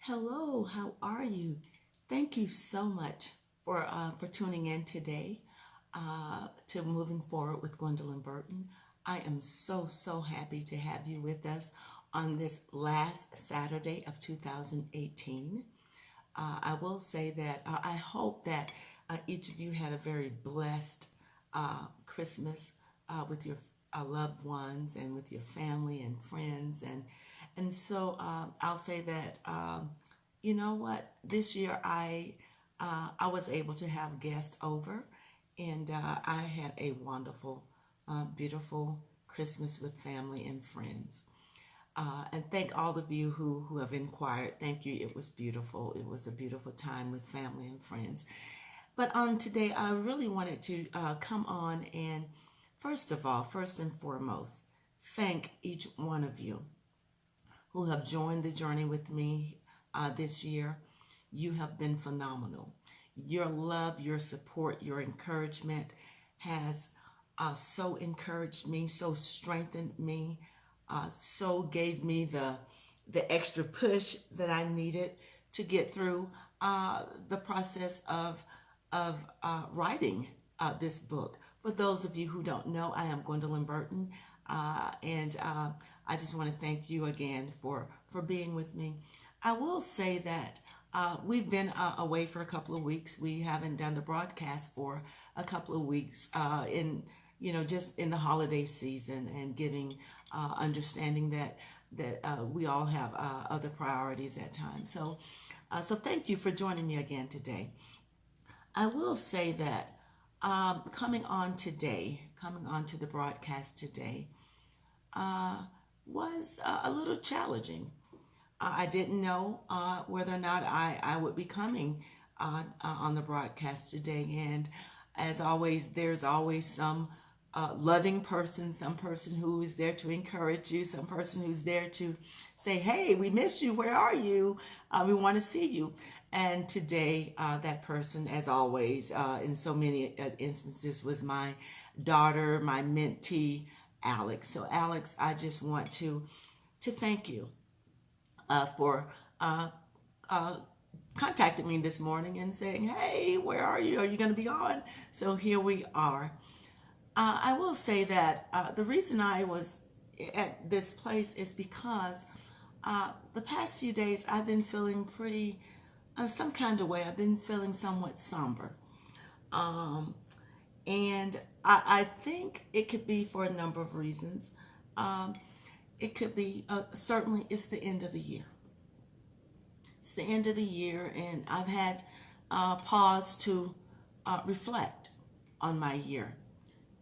Hello, how are you? Thank you so much for tuning in today to Moving Forward with Gwendolyn Burton. I am so happy to have you with us on this last Saturday of 2018. I will say that I hope that each of you had a very blessed Christmas with your loved ones and with your family and friends, and so I'll say that you know what, this year I was able to have guests over, and I had a wonderful, beautiful Christmas with family and friends. And thank all of you who have inquired. Thank you. It was beautiful. It was a beautiful time with family and friends. But on today, I really wanted to come on and, first of all, first and foremost, thank each one of you who have joined the journey with me this year. You have been phenomenal. Your love, your support, your encouragement has so encouraged me, so strengthened me, so gave me the extra push that I needed to get through the process of writing this book. For those of you who don't know, I am Gwendolyn Burton, and I just want to thank you again for being with me. I will say that we've been away for a couple of weeks. We haven't done the broadcast for a couple of weeks just in the holiday season, and giving understanding that we all have other priorities at times. So thank you for joining me again today. I will say that coming on to the broadcast today, was a little challenging. I didn't know whether or not I would be coming on the broadcast today. And as always, there's always some loving person, some person who is there to encourage you, some person who's there to say, hey, we missed you. Where are you? We want to see you. And today, that person, as always, in so many instances, was my daughter, my mentee, Alex. So Alex, I just want to thank you for contacting me this morning and saying, hey, where are you? Are you going to be on? So here we are. I will say that the reason I was at this place is because the past few days I've been feeling pretty, some kind of way. I've been feeling somewhat somber. And I think it could be for a number of reasons. It could be, certainly it's the end of the year. It's the end of the year, and I've had pause to reflect on my year,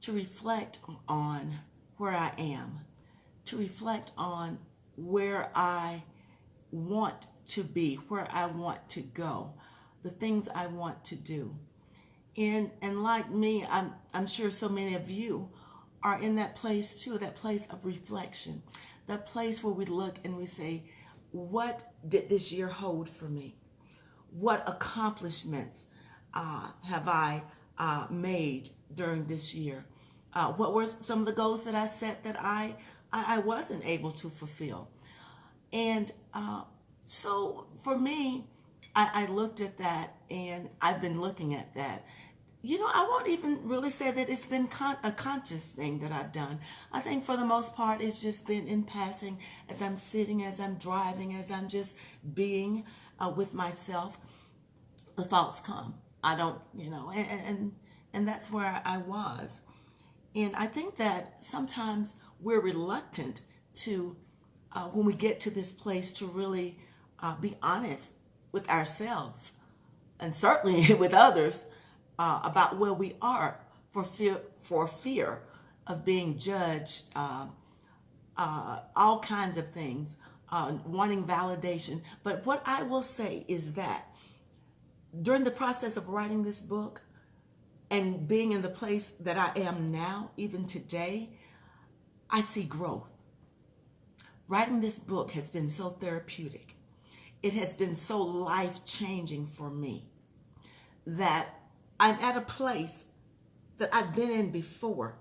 to reflect on where I am, to reflect on where I want to be, where I want to go, the things I want to do. And like me, I'm sure so many of you are in that place too, that place of reflection, that place where we look and we say, what did this year hold for me? What accomplishments have I made during this year? What were some of the goals that I set that I wasn't able to fulfill? And so for me, I looked at that, and I've been looking at that. I won't even really say that it's been a conscious thing that I've done. I think for the most part, it's just been in passing, as I'm sitting, as I'm driving, as I'm just being with myself. The thoughts come. I don't, and that's where I was. And I think that sometimes we're reluctant to, when we get to this place, to really be honest with ourselves, and certainly with others, about where we are, for fear of being judged, all kinds of things, wanting validation. But what I will say is that during the process of writing this book and being in the place that I am now, even today, I see growth. Writing this book has been so therapeutic. It has been so life-changing for me that I'm at a place that I've been in before,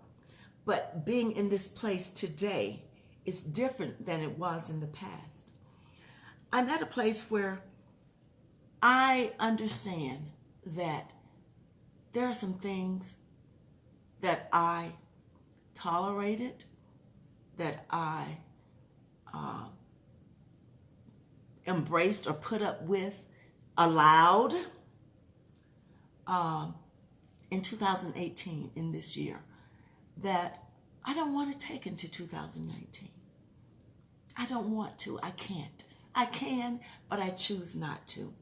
but being in this place today is different than it was in the past. I'm at a place where I understand that there are some things that I tolerated, that I embraced or put up with, allowed in 2018, in this year, that I don't want to take into 2019. I don't want to. I can't. I can, but I choose not to.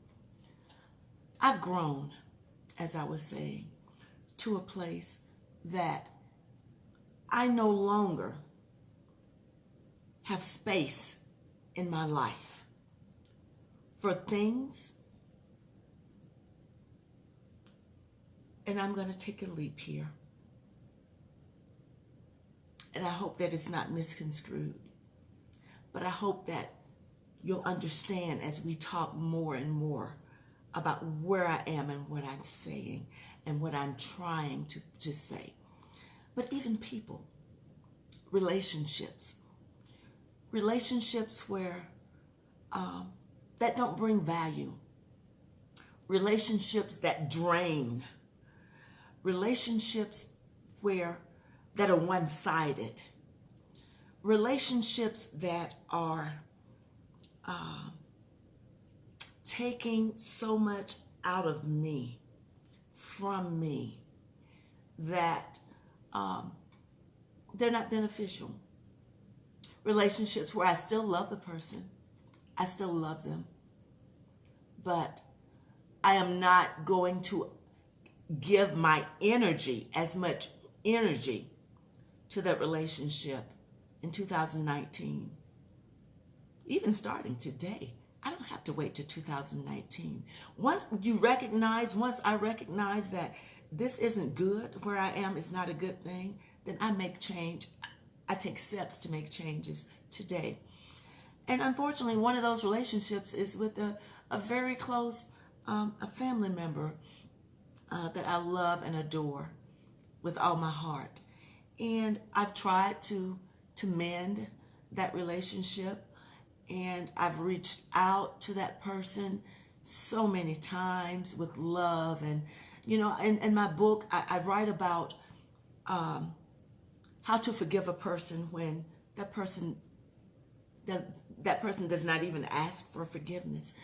I've grown, as I was saying, to a place that I no longer have space in my life for things, and I'm going to take a leap here, and I hope that it's not misconstrued, but I hope that you'll understand as we talk more and more about where I am and what I'm saying and what I'm trying to say. But even people, relationships where that don't bring value, relationships that drain, relationships that are one-sided, relationships that are taking so much out of me, from me, that they're not beneficial. Relationships where I still love the person, I still love them, but I am not going to give my energy, as much energy, to that relationship in 2019. Even starting today. I don't have to wait to 2019. Once I recognize that this isn't good, where I am is not a good thing, then I make change. I take steps to make changes today. And unfortunately, one of those relationships is with a very close a family member that I love and adore with all my heart. And I've tried to mend that relationship, and I've reached out to that person so many times with love. And, you know, in my book, I write about how to forgive a person when that person does not even ask for forgiveness.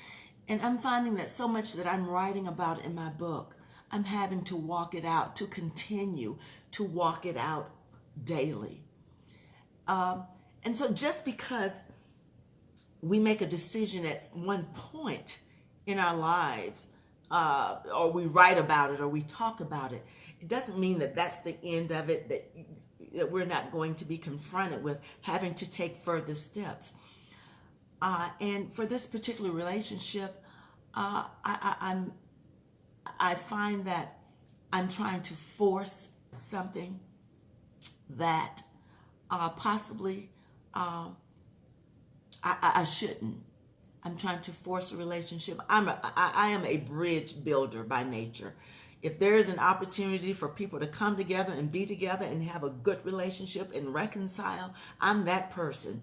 And I'm finding that so much that I'm writing about in my book, I'm having to walk it out, to continue to walk it out daily. And so just because we make a decision at one point in our lives, or we write about it or we talk about it, it doesn't mean that that's the end of it, that we're not going to be confronted with having to take further steps. And for this particular relationship, I find that I'm trying to force something that possibly I shouldn't. I'm trying to force a relationship. I am a bridge builder by nature. If there is an opportunity for people to come together and be together and have a good relationship and reconcile, I'm that person.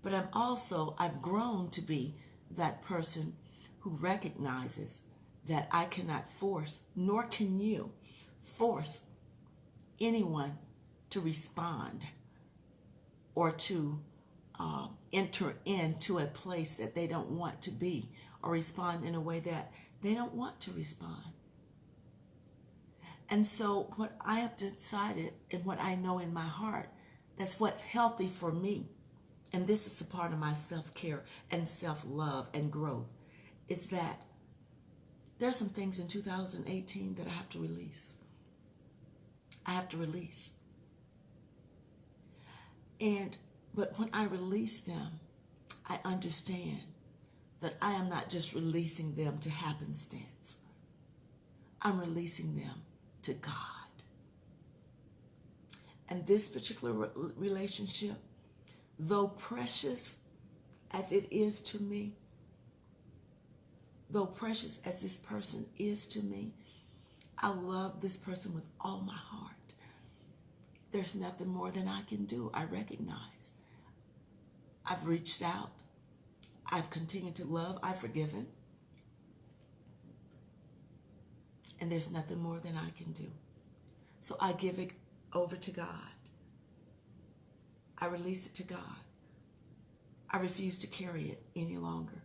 But I've grown to be that person who recognizes that I cannot force, nor can you force anyone to respond or to enter into a place that they don't want to be, or respond in a way that they don't want to respond. And so what I have decided, and what I know in my heart, that's what's healthy for me, and this is a part of my self-care and self-love and growth, is that there's some things in 2018 that I have to release. I have to release. But when I release them, I understand that I am not just releasing them to happenstance. I'm releasing them to God. And this particular relationship, though precious as it is to me, though precious as this person is to me, I love this person with all my heart. There's nothing more than I can do. I recognize. I've reached out. I've continued to love. I've forgiven. and there's nothing more than I can do. So I give it over to God. I release it to God. I refuse to carry it any longer.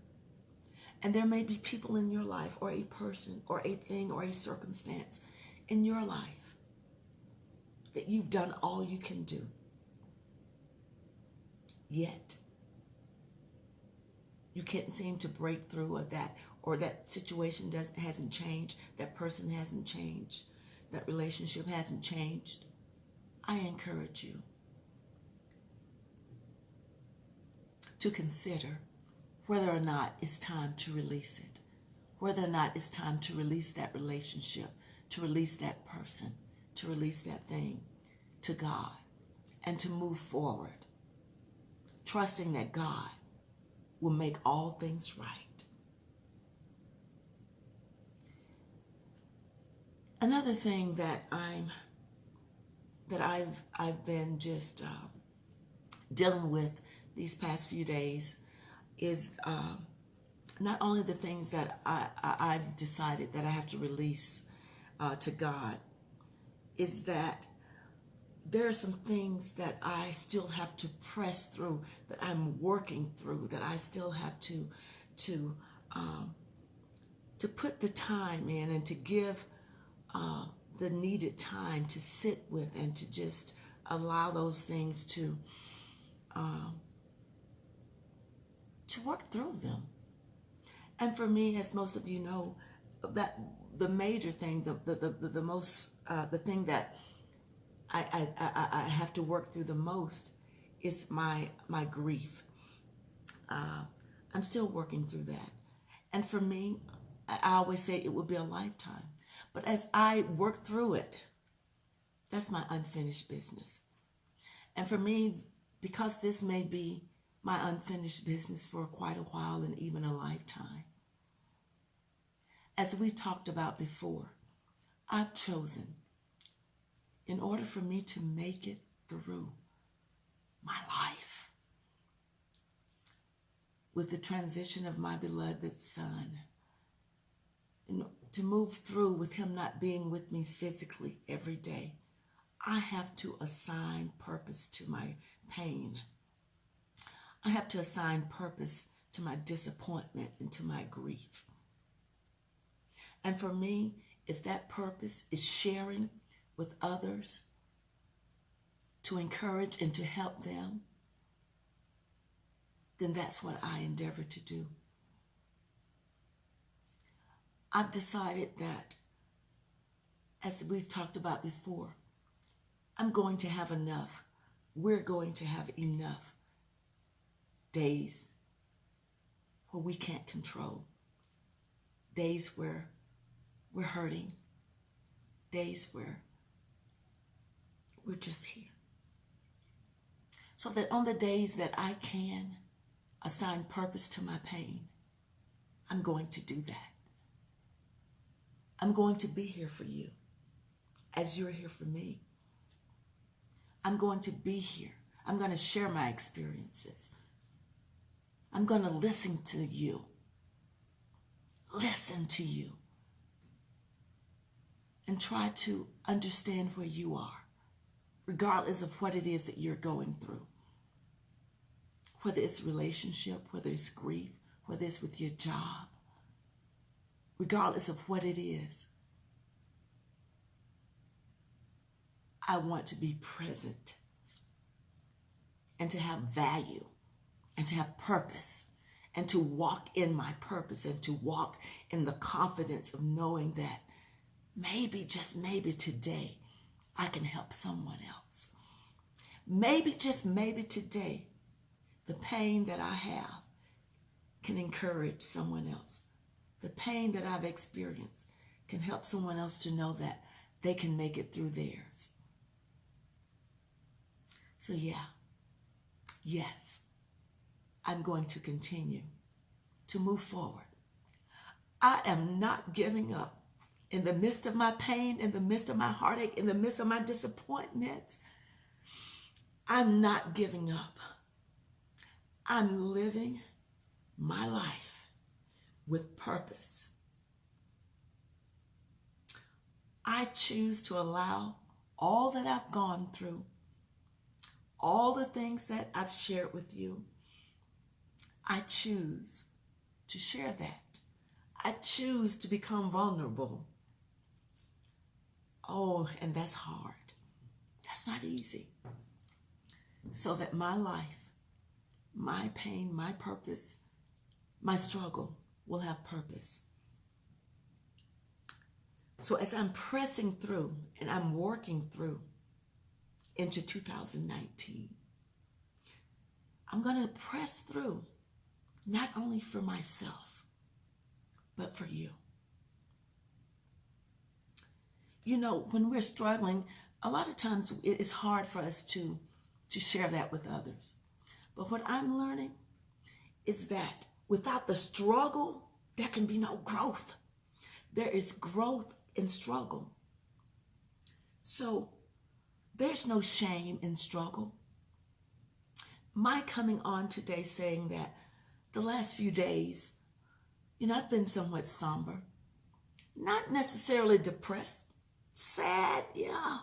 And there may be people in your life, or a person, or a thing, or a circumstance in your life that you've done all you can do. Yet, you can't seem to break through or that situation hasn't changed, that person hasn't changed, that relationship hasn't changed. I encourage you to consider whether or not it's time to release it, whether or not it's time to release that relationship, to release that person, to release that thing to God, and to move forward, trusting that God will make all things right. Another thing that I've been just dealing with these past few days is not only the things that I've decided that I have to release to God, is that there are some things that I still have to press through, that I'm working through, that I still have to put the time in and to give the needed time to sit with and to just allow those things to work through them. And for me, as most of you know, that the major thing, the most, the thing that I have to work through the most is my grief. I'm still working through that. And for me, I always say it will be a lifetime. But as I work through it, that's my unfinished business. And for me, because this may be my unfinished business for quite a while and even a lifetime, as we talked about before, I've chosen, in order for me to make it through my life, with the transition of my beloved son, to move through with him not being with me physically every day, I have to assign purpose to my pain. I have to assign purpose to my disappointment and to my grief. And for me, if that purpose is sharing with others to encourage and to help them, then that's what I endeavor to do. I've decided that, as we've talked about before, I'm going to have enough. We're going to have enough days where we can't control, days where we're hurting, days where we're just here. So that on the days that I can assign purpose to my pain, I'm going to do that. I'm going to be here for you as you're here for me. I'm going to be here. I'm going to share my experiences. I'm going to listen to you. Listen to you. And try to understand where you are, regardless of what it is that you're going through. Whether it's relationship, whether it's grief, whether it's with your job, regardless of what it is, I want to be present and to have value and to have purpose and to walk in my purpose and to walk in the confidence of knowing that maybe, just maybe today, I can help someone else. Maybe, just maybe today, the pain that I have can encourage someone else. The pain that I've experienced can help someone else to know that they can make it through theirs. So yes, I'm going to continue to move forward. I am not giving up. In the midst of my pain, in the midst of my heartache, in the midst of my disappointments, I'm not giving up. I'm living my life with purpose. I choose to allow all that I've gone through, all the things that I've shared with you, I choose to share that. I choose to become vulnerable. Oh, and that's hard. That's not easy. So that my life, my pain, my purpose, my struggle will have purpose. So as I'm pressing through and I'm working through into 2019, I'm going to press through not only for myself, but for you. You know, when we're struggling, a lot of times it's hard for us to share that with others. But what I'm learning is that without the struggle, there can be no growth. There is growth in struggle. So there's no shame in struggle. My coming on today saying that the last few days, I've been somewhat somber, not necessarily depressed, sad, yeah.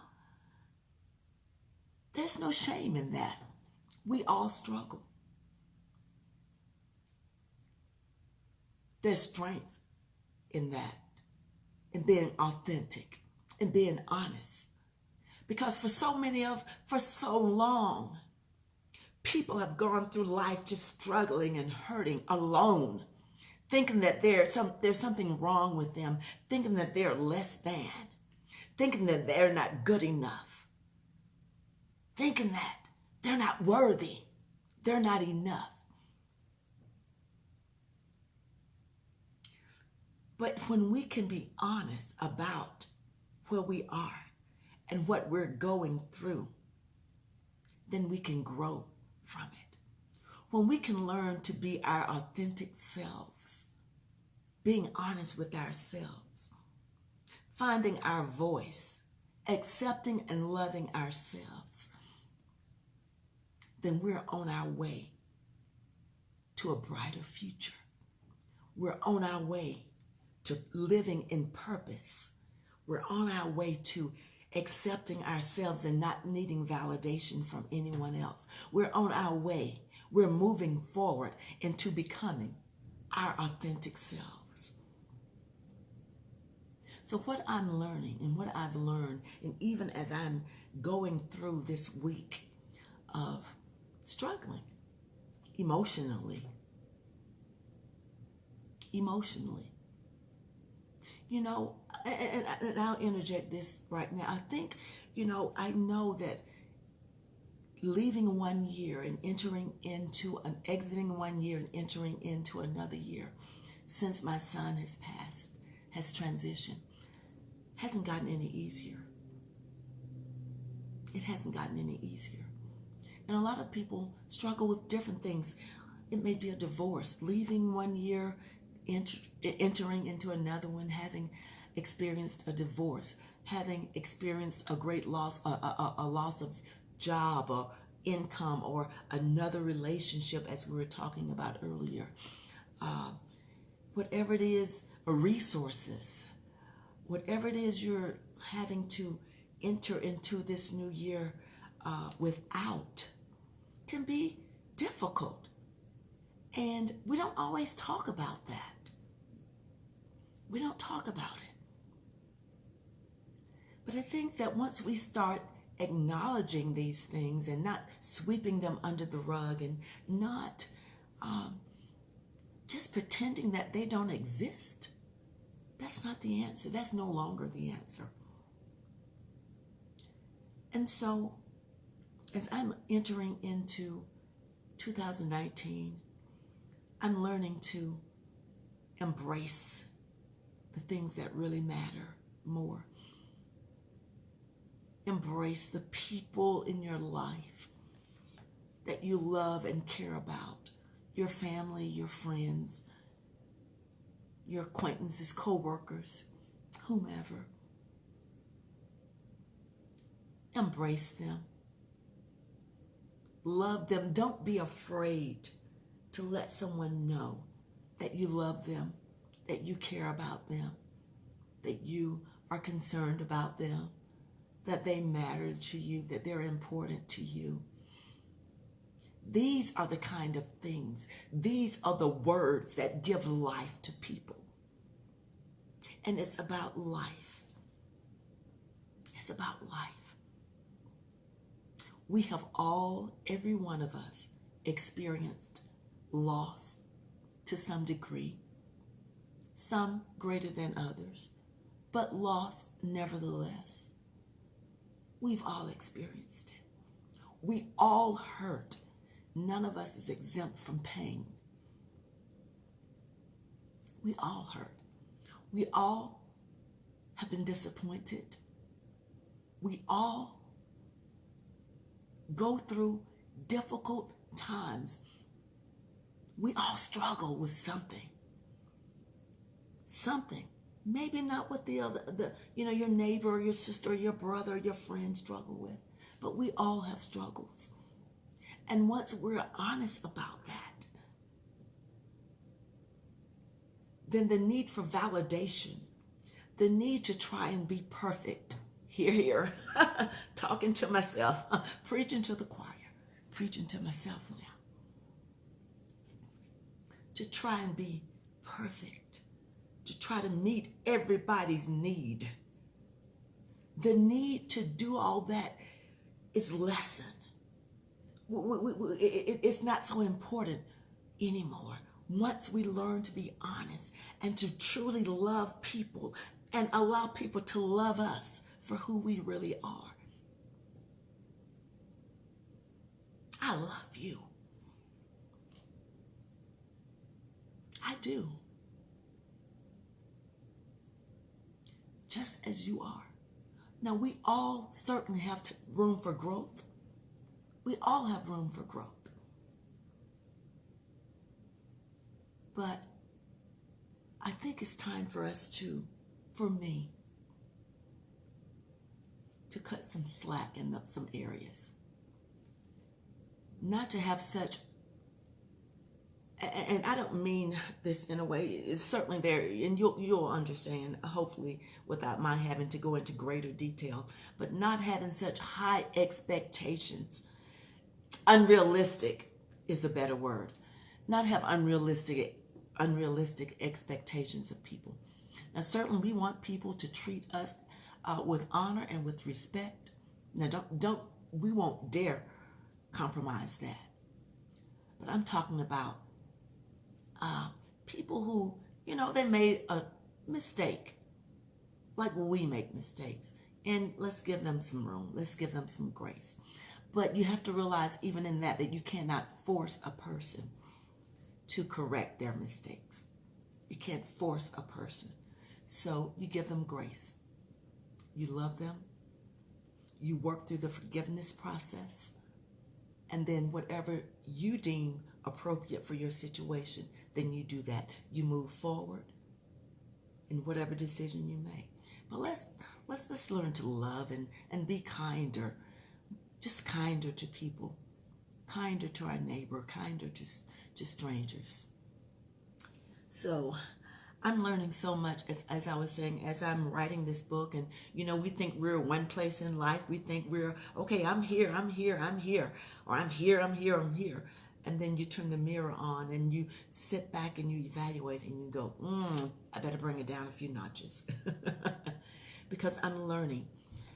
There's no shame in that. We all struggle. There's strength in that, in being authentic, in being honest. Because for so long, people have gone through life just struggling and hurting alone, thinking that there's something wrong with them, thinking that they're less than, thinking that they're not good enough, thinking that they're not worthy, they're not enough. But when we can be honest about where we are and what we're going through, then we can grow from it. When we can learn to be our authentic selves, being honest with ourselves, finding our voice, accepting and loving ourselves, then we're on our way to a brighter future. We're on our way to living in purpose. We're on our way to accepting ourselves and not needing validation from anyone else. We're on our way. We're moving forward into becoming our authentic selves. So what I'm learning and what I've learned, and even as I'm going through this week of struggling emotionally, and I'll interject this right now. I think, I know that leaving one year and exiting one year and entering into another year since my son has passed, has transitioned, hasn't gotten any easier. It hasn't gotten any easier. And a lot of people struggle with different things. It may be a divorce, leaving one year, entering into another one, having experienced a divorce, having experienced a great loss, a loss of job or income, or another relationship, as we were talking about earlier. Whatever it is, or resources, whatever it is you're having to enter into this new year without, can be difficult. And we don't always talk about that. We don't talk about it. But I think that once we start acknowledging these things and not sweeping them under the rug and not just pretending that they don't exist, that's not the answer. That's no longer the answer. And so, as I'm entering into 2019, I'm learning to embrace the things that really matter more. Embrace the people in your life that you love and care about. Your family, your friends, your acquaintances, co-workers, whomever. Embrace them. Love them. Don't be afraid to let someone know that you love them, that you care about them, that you are concerned about them, that they matter to you, that they're important to you. These are the kind of things, these are the words that give life to people. And it's about life. It's about life. We have all, every one of us, experienced loss to some degree, some greater than others, but loss nevertheless. We've all experienced it. We all hurt. None of us is exempt from pain. We all hurt. We all have been disappointed. We all go through difficult times. We all struggle with something. Something. Maybe not what your neighbor or your sister or your brother or your friend struggle with, but we all have struggles. And once we're honest about that, then the need for validation, the need to try and be perfect, here, talking to myself, preaching to the choir, preaching to myself now, to try and be perfect, to try to meet everybody's need. The need to do all that is lessened. It's not so important anymore. Once we learn to be honest and to truly love people and allow people to love us for who we really are. I love you. I do. Just as you are. Now, we all certainly have room for growth. We all have room for growth. But I think it's time for us for me, to cut some slack in some areas. Not to have such, and I don't mean this in a way, it's certainly there, and you'll understand, hopefully, without my having to go into greater detail, but not having such high expectations. Unrealistic is a better word. Not have unrealistic expectations of people. Now, certainly we want people to treat us with honor and with respect. Now, we won't dare compromise that. But I'm talking about people who, they made a mistake, like we make mistakes. And let's give them some room. Let's give them some grace. But you have to realize even in that you cannot force a person to correct their mistakes. You can't force a person. So you give them grace. You love them. You work through the forgiveness process. And then whatever you deem appropriate for your situation, then you do that. You move forward in whatever decision you make. But let's learn to love and be kinder. Just kinder to people. Kinder to our neighbor. Kinder to strangers. So I'm learning so much, as I was saying, as I'm writing this book. And, we think we're one place in life. We think we're, okay, I'm here. Or I'm here. And then you turn the mirror on and you sit back and you evaluate and you go, I better bring it down a few notches. Because I'm learning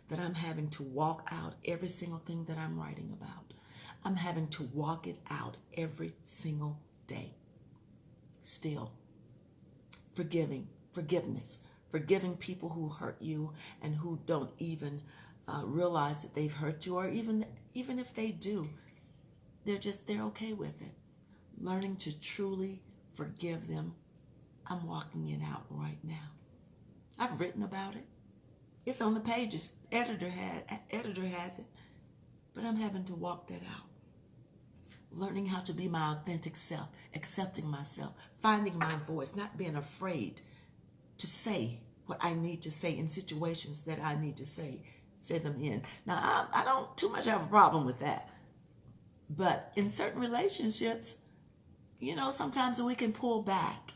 that I'm having to walk out every single thing that I'm writing about. I'm having to walk it out every single day. Still. Forgiveness, forgiving people who hurt you and who don't even realize that they've hurt you, or even if they do, they're okay with it. Learning to truly forgive them. I'm walking it out right now. I've written about it. It's on the pages. Editor has it, but I'm having to walk that out. Learning how to be my authentic self, accepting myself, finding my voice, not being afraid to say what I need to say in situations that I need to say them in. Now, I don't too much have a problem with that. But in certain relationships, sometimes we can pull back.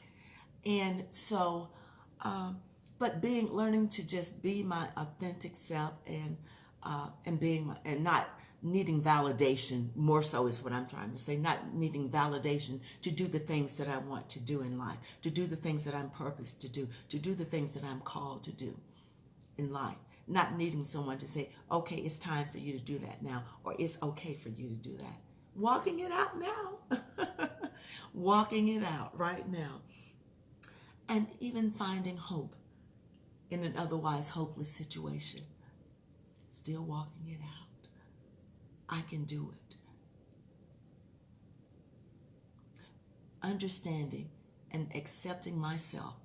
And so but learning to just be my authentic self and being and not needing validation. More so is what I'm trying to say. Not needing validation to do the things that I want to do in life, to do the things that I'm purposed to do the things that I'm called to do in life. Not needing someone to say, okay, it's time for you to do that now, or it's okay for you to do that. Walking it out now. Walking it out right now. And even finding hope in an otherwise hopeless situation. Still walking it out. I can do it. Understanding and accepting myself,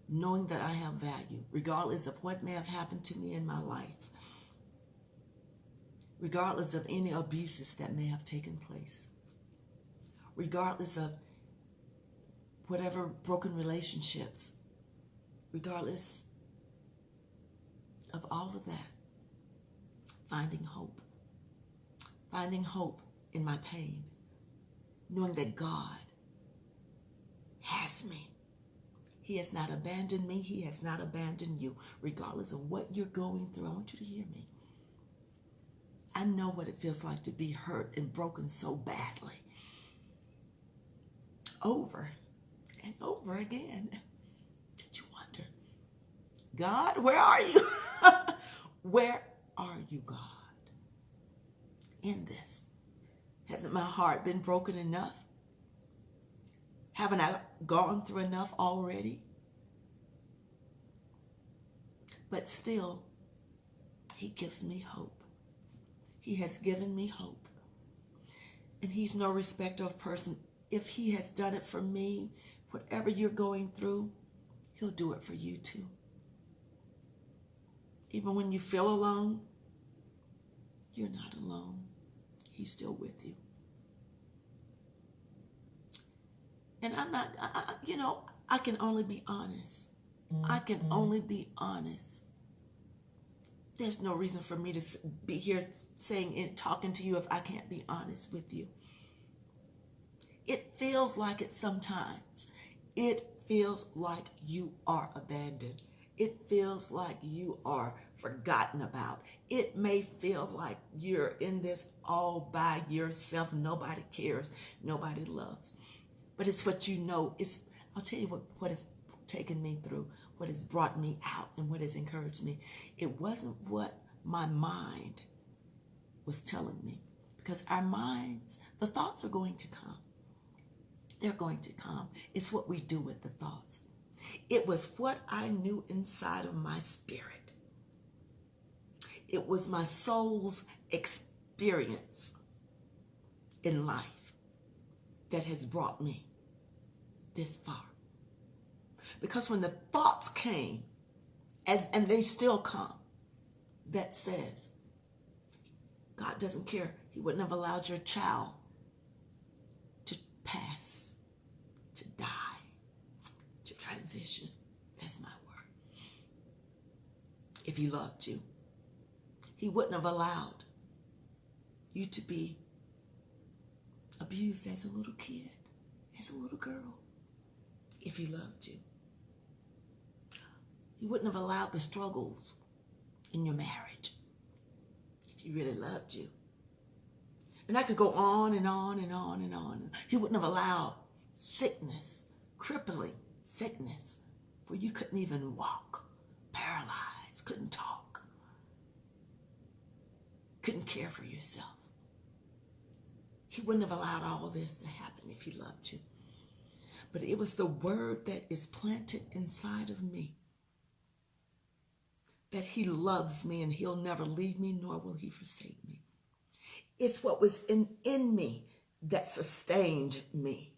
knowing that I have value, regardless of what may have happened to me in my life, regardless of any abuses that may have taken place, regardless of whatever broken relationships, regardless of all of that, finding hope in my pain, knowing that God has me. He has not abandoned me. He has not abandoned you, regardless of what you're going through. I want you to hear me. I know what it feels like to be hurt and broken so badly, over and over again. Did you wonder, God, where are you? Where are you, God, in this? Hasn't my heart been broken enough? Haven't I gone through enough already? But still, he gives me hope. He has given me hope. And he's no respecter of person. If he has done it for me, whatever you're going through, he'll do it for you too. Even when you feel alone, you're not alone. He's still with you. And I can only be honest. I can only be honest. There's no reason for me to be here saying and talking to you if I can't be honest with you. It feels like it sometimes. It feels like you are abandoned. It feels like you are forgotten about. It may feel like you're in this all by yourself. Nobody cares. Nobody loves. But it's what you know. I'll tell you what has taken me through, what has brought me out, and what has encouraged me. It wasn't what my mind was telling me. Because our minds, the thoughts are going to come. They're going to come. It's what we do with the thoughts. It was what I knew inside of my spirit. It was my soul's experience in life that has brought me this far. Because when the thoughts came, and they still come, that says, God doesn't care. He wouldn't have allowed your child to pass, to die, to transition. That's my word. If he loved you, he wouldn't have allowed you to be abused as a little kid, as a little girl, if he loved you. He wouldn't have allowed the struggles in your marriage if he really loved you. And I could go on and on and on and on. He wouldn't have allowed sickness, crippling sickness, where you couldn't even walk, paralyzed, couldn't talk, couldn't care for yourself. He wouldn't have allowed all this to happen if he loved you. But it was the word that is planted inside of me, that he loves me and he'll never leave me, nor will he forsake me. It's what was in me that sustained me.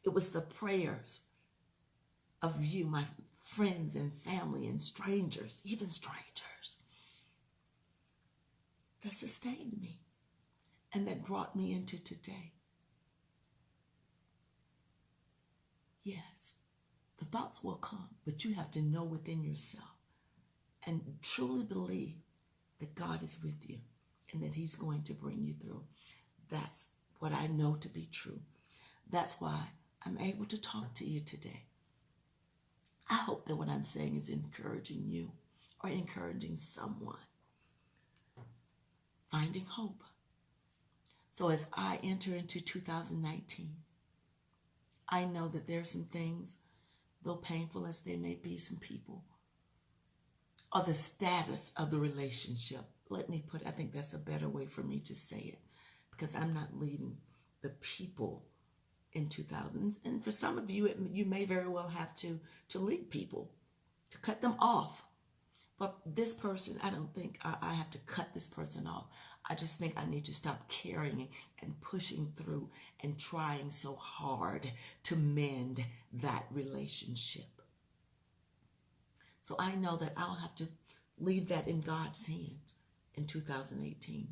It was the prayers of you, my friends and family and strangers, even strangers, that sustained me and that brought me into today. Yes, the thoughts will come, but you have to know within yourself and truly believe that God is with you and that he's going to bring you through. That's what I know to be true. That's why I'm able to talk to you today. I hope that what I'm saying is encouraging you or encouraging someone. Finding hope. So as I enter into 2019, I know that there are some things, though painful as they may be, some people, or the status of the relationship. I think that's a better way for me to say it, because I'm not leading the people in 2000s. And for some of you, you may very well have to lead people, to cut them off. But this person, I don't think I have to cut this person off. I just think I need to stop carrying and pushing through and trying so hard to mend that relationship. So I know that I'll have to leave that in God's hands in 2018.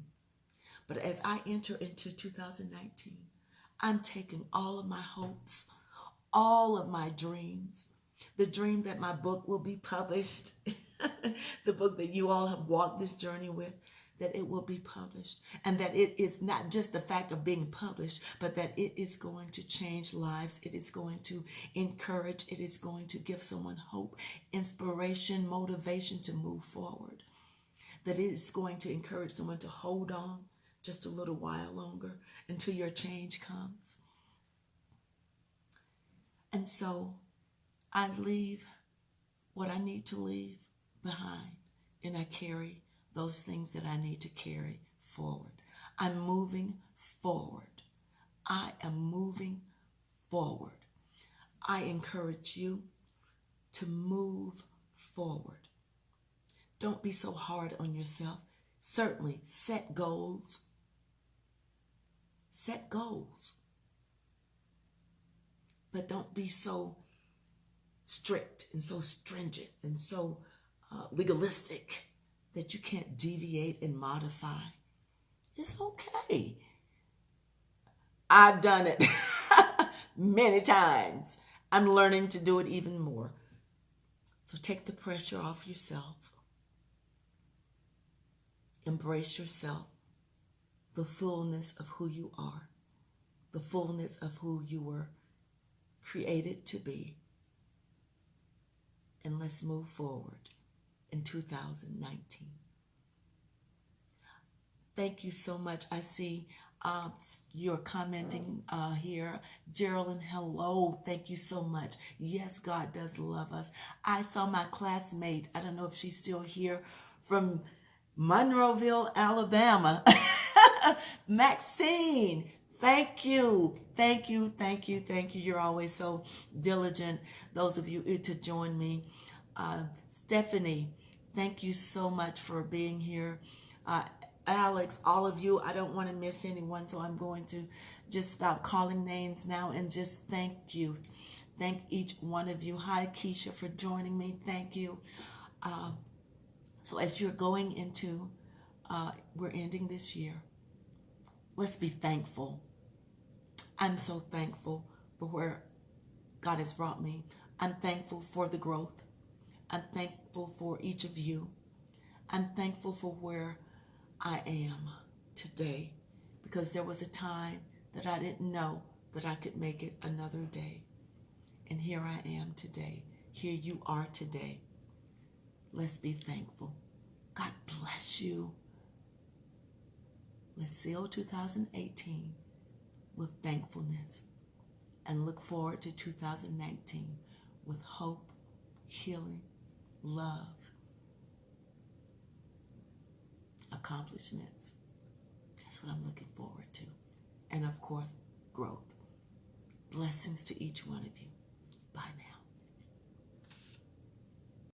But as I enter into 2019, I'm taking all of my hopes, all of my dreams, the dream that my book will be published, the book that you all have walked this journey with, that it will be published, and that it is not just the fact of being published, but that it is going to change lives. It is going to encourage. It is going to give someone hope, inspiration, motivation to move forward. That it is going to encourage someone to hold on just a little while longer until your change comes. And so I leave what I need to leave behind, and I carry those things that I need to carry forward. I'm moving forward. I am moving forward. I encourage you to move forward. Don't be so hard on yourself. Certainly set goals. Set goals. But don't be so strict and so stringent and so legalistic that you can't deviate and modify. It's okay. I've done it many times. I'm learning to do it even more. So take the pressure off yourself. Embrace yourself, the fullness of who you are, the fullness of who you were created to be. And let's move forward in 2019. Thank you so much. I see you're commenting here. Geraldine, hello. Thank you so much. Yes, God does love us. I saw my classmate, I don't know if she's still here, from Monroeville, Alabama. Maxine, thank you. Thank you, thank you, thank you. You're always so diligent, those of you to join me. Stephanie, thank you so much for being here. Alex, all of you, I don't want to miss anyone, so I'm going to just stop calling names now and just thank you. Thank each one of you. Hi, Keisha, for joining me. Thank you. So as you're going into, we're ending this year, let's be thankful. I'm so thankful for where God has brought me. I'm thankful for the growth. I'm thankful for each of you. I'm thankful for where I am today, because there was a time that I didn't know that I could make it another day. And here I am today. Here you are today. Let's be thankful. God bless you. Let's seal 2018 with thankfulness and look forward to 2019 with hope, healing, love, accomplishments. That's what I'm looking forward to. And of course, growth. Blessings to each one of you.